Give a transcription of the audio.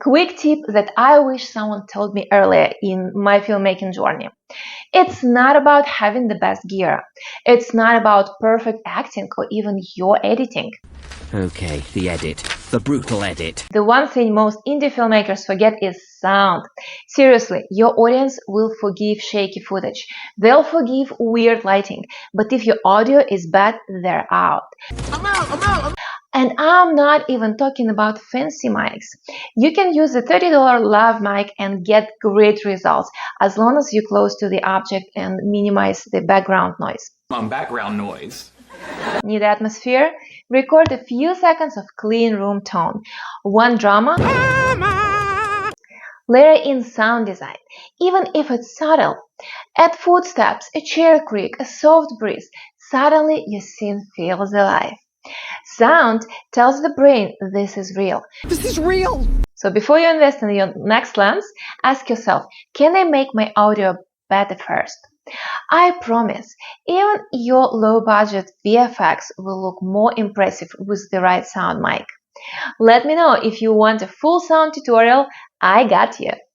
Quick tip that I wish someone told me earlier in my filmmaking journey. It's not about having the best gear. It's not about perfect acting or even your editing. Okay, the edit. The brutal edit. The one thing most indie filmmakers forget is sound. Seriously, your audience will forgive shaky footage. They'll forgive weird lighting. But if your audio is bad, they're out. I'm out. And I'm not even talking about fancy mics. You can use a $30 lav mic and get great results as long as you're close to the object and minimize the background noise. Background noise. Need atmosphere? Record a few seconds of clean room tone. Want drama? Layer in sound design, even if it's subtle. Add footsteps, a chair creak, a soft breeze. Suddenly your scene feels alive. Sound tells the brain this is real. This is real! So before you invest in your next lens, ask yourself, can I make my audio better first? I promise, even your low-budget VFX will look more impressive with the right sound mic. Let me know if you want a full sound tutorial. I got you.